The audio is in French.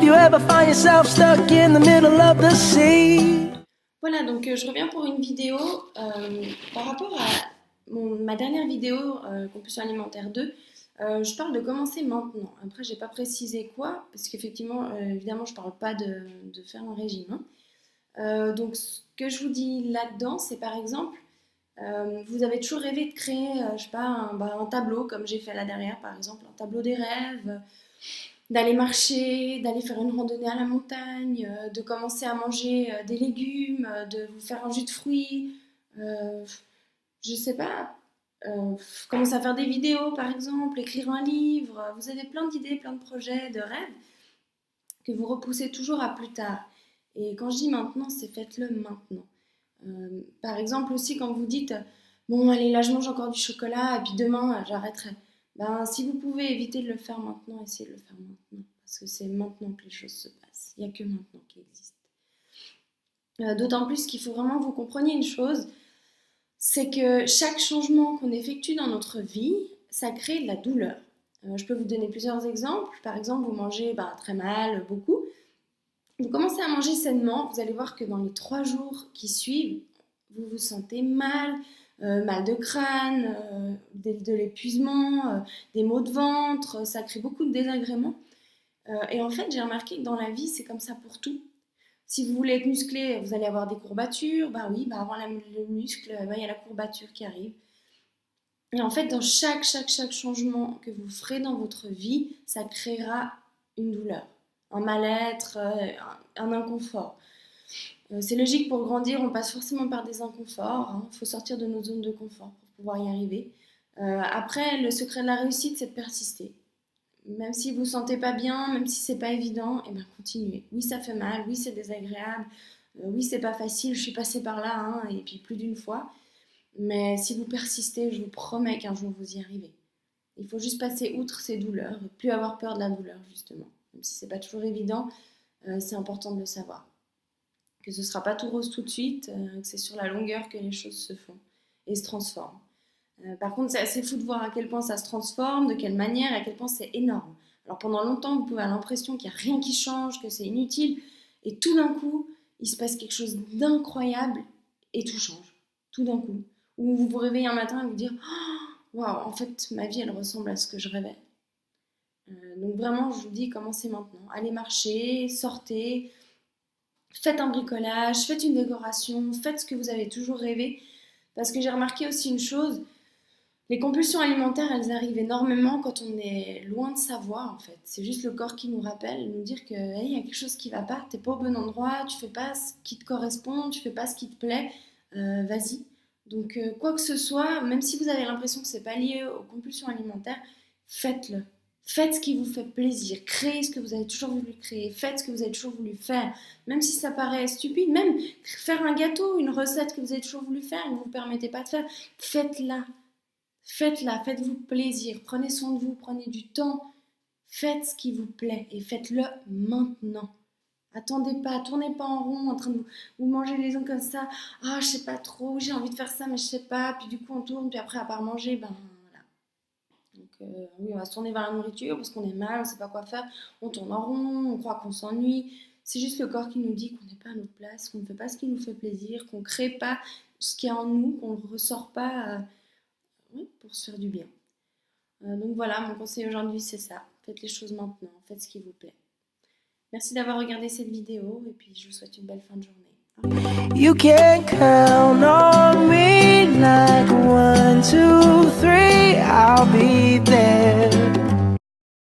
you ever find yourself stuck in the middle of the sea. Voilà, donc je reviens pour une vidéo par rapport à ma dernière vidéo, Compulsion alimentaire 2. Je parle de commencer maintenant. Après, j'ai pas précisé quoi, parce qu'effectivement, évidemment, je parle pas de faire un régime, hein. Donc, ce que je vous dis là-dedans, c'est par exemple, vous avez toujours rêvé de créer, je sais pas, un tableau, comme j'ai fait là derrière, par exemple, un tableau des rêves, d'aller marcher, d'aller faire une randonnée à la montagne, de commencer à manger des légumes, de vous faire un jus de fruits, je sais pas, commencer à faire des vidéos par exemple, écrire un livre. Vous avez plein d'idées, plein de projets, de rêves que vous repoussez toujours à plus tard. Et quand je dis maintenant, c'est faites-le maintenant. Par exemple aussi quand vous dites bon allez là je mange encore du chocolat et puis demain j'arrêterai. Ben, si vous pouvez éviter de le faire maintenant, essayez de le faire maintenant. Parce que c'est maintenant que les choses se passent. Il n'y a que maintenant qui existe. D'autant plus qu'il faut vraiment que vous compreniez une chose, c'est que chaque changement qu'on effectue dans notre vie, ça crée de la douleur. Je peux vous donner plusieurs exemples. Par exemple, vous mangez très mal, beaucoup. Vous commencez à manger sainement, vous allez voir que dans les 3 jours qui suivent, vous vous sentez mal, mal de crâne, de l'épuisement, des maux de ventre, ça crée beaucoup de désagréments. Et en fait, j'ai remarqué que dans la vie, c'est comme ça pour tout. Si vous voulez être musclé, vous allez avoir des courbatures. Bah oui, avant le muscle, il y a la courbature qui arrive. Et en fait, dans chaque changement que vous ferez dans votre vie, ça créera une douleur, un mal-être, un inconfort. C'est logique, pour grandir, on passe forcément par des inconforts. Il faut sortir de nos zones de confort pour pouvoir y arriver. Après, le secret de la réussite, c'est de persister. Même si vous ne vous sentez pas bien, même si c'est pas évident, continuez. Oui, ça fait mal, oui, c'est désagréable, oui, c'est pas facile, je suis passée par là, et puis plus d'une fois. Mais si vous persistez, je vous promets qu'un jour vous y arrivez. Il faut juste passer outre ces douleurs, et plus avoir peur de la douleur, justement. Même si c'est pas toujours évident, c'est important de le savoir. Que ce sera pas tout rose tout de suite, que c'est sur la longueur que les choses se font et se transforment. Par contre, c'est assez fou de voir à quel point ça se transforme, de quelle manière, à quel point c'est énorme. Alors pendant longtemps, vous pouvez avoir l'impression qu'il n'y a rien qui change, que c'est inutile, et tout d'un coup, il se passe quelque chose d'incroyable et tout change, tout d'un coup. Ou vous vous réveillez un matin et vous dire oh, waouh, en fait, ma vie, elle ressemble à ce que je rêvais. Donc vraiment, je vous dis, commencez maintenant. Allez marcher, sortez, faites un bricolage, faites une décoration, faites ce que vous avez toujours rêvé. Parce que j'ai remarqué aussi une chose, les compulsions alimentaires, elles arrivent énormément quand on est loin de savoir, en fait. C'est juste le corps qui nous rappelle, nous dire que hey, y a quelque chose qui va pas, t'es pas au bon endroit, tu fais pas ce qui te correspond, tu fais pas ce qui te plaît, vas-y. Donc quoi que ce soit, même si vous avez l'impression que c'est pas lié aux compulsions alimentaires, faites-le. Faites ce qui vous fait plaisir, créez ce que vous avez toujours voulu créer, faites ce que vous avez toujours voulu faire, même si ça paraît stupide, même faire un gâteau, une recette que vous avez toujours voulu faire et que vous ne vous permettez pas de faire, faites-la. Faites-la, faites-vous plaisir, prenez soin de vous, prenez du temps, faites ce qui vous plaît et faites-le maintenant. Attendez pas, tournez pas en rond en train de vous manger les uns comme ça. Ah, je sais pas trop, j'ai envie de faire ça, mais je sais pas. Puis du coup, on tourne, puis après, à part manger, voilà. Donc, oui, on va se tourner vers la nourriture parce qu'on est mal, on sait pas quoi faire. On tourne en rond, on croit qu'on s'ennuie. C'est juste le corps qui nous dit qu'on n'est pas à notre place, qu'on ne fait pas ce qui nous fait plaisir, qu'on ne crée pas ce qu'il y a en nous, qu'on ne ressort pas. Pour se faire du bien. Donc voilà, mon conseil aujourd'hui c'est ça. Faites les choses maintenant, faites ce qui vous plaît. Merci d'avoir regardé cette vidéo et puis je vous souhaite une belle fin de journée. You can count on me like 1, 2, 3, I'll be there.